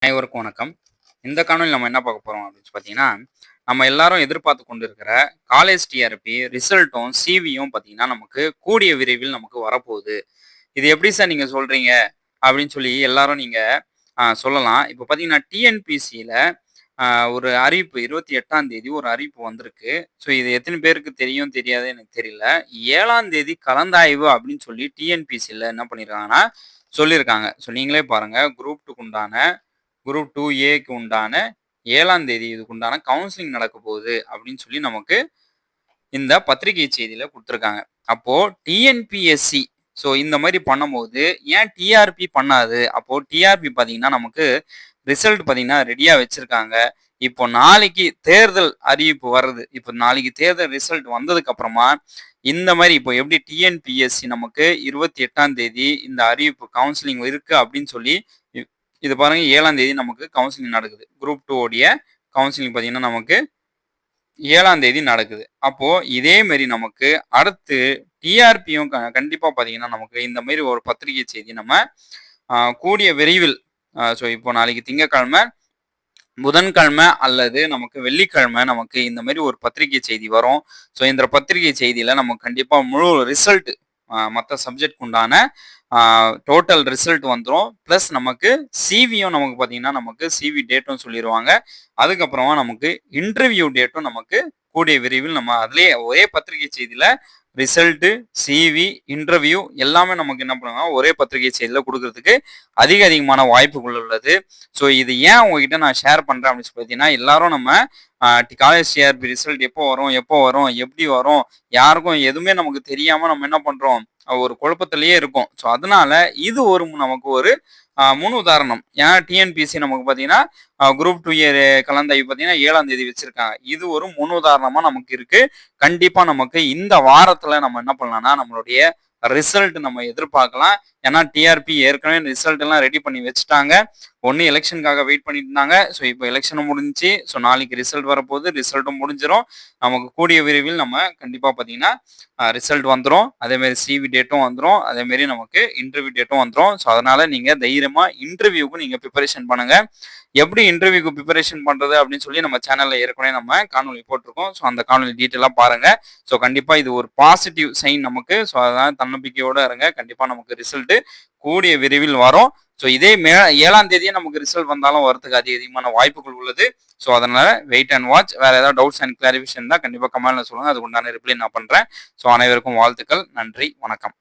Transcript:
அனைவருக்கும் வணக்கம். இந்த காணொளியில நம்ம என்ன பார்க்க போறோம் அப்படின்னு பார்த்தீங்கன்னா, நம்ம எல்லாரும் எதிர்பார்த்து கொண்டிருக்கிற காலேஜ் டிஆர்பி ரிசல்ட்டும், சிவியும் பார்த்தீங்கன்னா, நமக்கு கூடிய விரைவில் நமக்கு வரப்போகுது. இது எப்படி சார் நீங்க சொல்றீங்க? அப்படின்னு சொல்லி எல்லாரும் நீங்க சொல்லலாம். இப்போ பார்த்தீங்கன்னா, டிஎன்பிசியில அ ஒரு அறிவிப்பு 28ஆம் தேதி ஒரு அறிவிப்பு வந்திருக்கு. ஸோ இது எத்தன பேருக்கு தெரியும், தெரியாது எனக்கு தெரியல. 7ஆம் தேதி கலந்தாய்வு அப்படின்னு சொல்லி டிஎன்பிசியில என்ன பண்ணியிருக்காங்கன்னா, சொல்லியிருக்காங்க. ஸோ நீங்களே பாருங்க. குரூப் 2க்கு உண்டான குரூப் 2ஏக்கு உண்டான 7ஆம் தேதி இதுக்கு உண்டான கவுன்சிலிங் நடக்க போகுது அப்படின்னு சொல்லி நமக்கு இந்த பத்திரிகை செய்தியில குடுத்துருக்காங்க. அப்போ டிஎன்பிஎஸ்சி இந்த மாரி பண்ணும்போது ஏன் டிஆர்பி பண்ணாது? அப்போ டிஆர்பி பார்த்தீங்கன்னா, நமக்கு ரிசல்ட் பார்த்தீங்கன்னா ரெடியா வச்சிருக்காங்க. இப்போ நாளைக்கு தேர்தல் அறிவிப்பு வருது. இப்போ நாளைக்கு தேர்தல் ரிசல்ட் வந்ததுக்கு அப்புறமா, இந்த மாரி இப்போ எப்படி டிஎன்பிஎஸ்சி நமக்கு 28ஆம் தேதி இந்த அறிவிப்பு கவுன்சிலிங் இருக்கு அப்படின்னு சொல்லி, இ இது பாருங்க 7ஆம் தேதி நமக்கு கவுன்சிலிங் நடக்குது. குரூப் 2 உடைய கவுன்சிலிங் பார்த்தீங்கன்னா, நமக்கு 7ஆம் தேதி நடக்குது. அப்போ இதே மாரி நமக்கு அடுத்து டிஆர்பியும் கண்டிப்பா பார்த்தீங்கன்னா, நமக்கு இந்த மாரி ஒரு பத்திரிகை செய்தி நம்ம கூடிய விரைவில் இப்போ நாளைக்கு திங்கட்கிழமை, புதன்கிழமை அல்லது நமக்கு வெள்ளிக்கிழமை நமக்கு இந்த மாரி ஒரு பத்திரிகை செய்தி வரும். இந்த பத்திரிகை செய்தியில நமக்கு கண்டிப்பா முழு ரிசல்ட் மத்த சப்ஜெக்ட்க்கு உண்டான டோட்டல் ரிசல்ட் வந்துரும். பிளஸ் நமக்கு சிவியும் நமக்கு பார்த்தீங்கன்னா, நமக்கு சிவி டேட்டும் சொல்லிருவாங்க. அதுக்கப்புறமா நமக்கு இன்டர்வியூ டேட்டும் நமக்கு கூடிய விரைவில் நம்ம அதிலேயே ஒரே பத்திரிகை செய்தியில ரிசல்ட்டு, சிவி, இன்டர்வியூ எல்லாமே நமக்கு என்ன பண்ணுவாங்க, ஒரே பத்திரிகை செய்தியில குடுக்குறதுக்கு அதிகமான வாய்ப்புகள் உள்ளது. இது ஏன் உங்ககிட்ட நான் ஷேர் பண்றேன் அப்படின்னு சொல்லி பார்த்தீங்கன்னா, எல்லாரும் நம்ம காலேஜ் டிஆர்பி ரிசல்ட் எப்போ வரும்? எப்போ வரும்? எப்படி வரும்? யாருக்கும் எதுவுமே நமக்கு தெரியாம நம்ம என்ன பண்றோம்? ஒரு குழப்பத்திலேயே இருக்கும். அதனால இது நமக்கு ஒரு முன் உதாரணம். ஏன்னா டிஎன்பிஎஸ்சி நமக்கு பார்த்தீங்கன்னா, குரூப் 2 கலந்தாய்வு பார்த்தீங்கன்னா 7ஆம் தேதி வச்சிருக்காங்க. இது ஒரு முன் உதாரணமா நமக்கு இருக்கு. கண்டிப்பா நமக்கு இந்த வாரத்துல நம்ம என்ன பண்ணலாம்னா, நம்மளுடைய ரிசல்ட் நம்ம எதிர்பார்க்கலாம். ஏன்னா டிஆர்பி ஏற்கனவே ரிசல்ட் எல்லாம் ரெடி பண்ணி வச்சுட்டாங்க. ஒண்ணு எலெக்ஷனுக்காக வெயிட் பண்ணிட்டு இருந்தாங்க. இப்போ எலெக்ஷனும் முடிஞ்சுச்சு. நாளைக்கு ரிசல்ட் வரப்போகுது. ரிசல்ட்டும் முடிஞ்சிரும். நமக்கு கூடிய விரைவில் நம்ம கண்டிப்பா பார்த்தீங்கன்னா, ரிசல்ட் வந்துரும். அதே மாரி சிவி டேட்டும் வந்துரும். அதே மாரி நமக்கு இன்டர்வியூ டேட்டும் வந்துரும். அதனால நீங்க தைரியமா இன்டர்வியூக்கு நீங்க பிரிப்பரேஷன் பண்ணுங்க. எப்படி இன்டர்வியூக்கு பிரிப்பரேஷன் பண்றது அப்படின்னு சொல்லி நம்ம சேனல்ல ஏற்கனவே நம்ம காணொலி போட்டிருக்கோம். அந்த காணொலி டீட்டெயிலா பாருங்க. கண்டிப்பா இது ஒரு பாசிட்டிவ் சைன் நமக்கு. அதனால தன்னம்பிக்கையோட இருங்க. கண்டிப்பா நமக்கு ரிசல்ட் கூடிய விரைவில் வரும். இதே 7ஆம் தேதியே நமக்கு ரிசல்ட் வந்தாலும் வரதுக்கு அதிகமான வாய்ப்புகள் உள்ளது. அதனால வெயிட் அண்ட் வாட்ச். வேற ஏதாவது டவுட்ஸ் அண்ட் கிளாரிஃபிகேஷன் தான் கண்டிப்பா கமெண்ட்ல சொல்லுங்க. அதுக்கு உண்டான ரிப்ளை நான் பண்றேன். அனைவருக்கும் வாழ்த்துக்கள். நன்றி. வணக்கம்.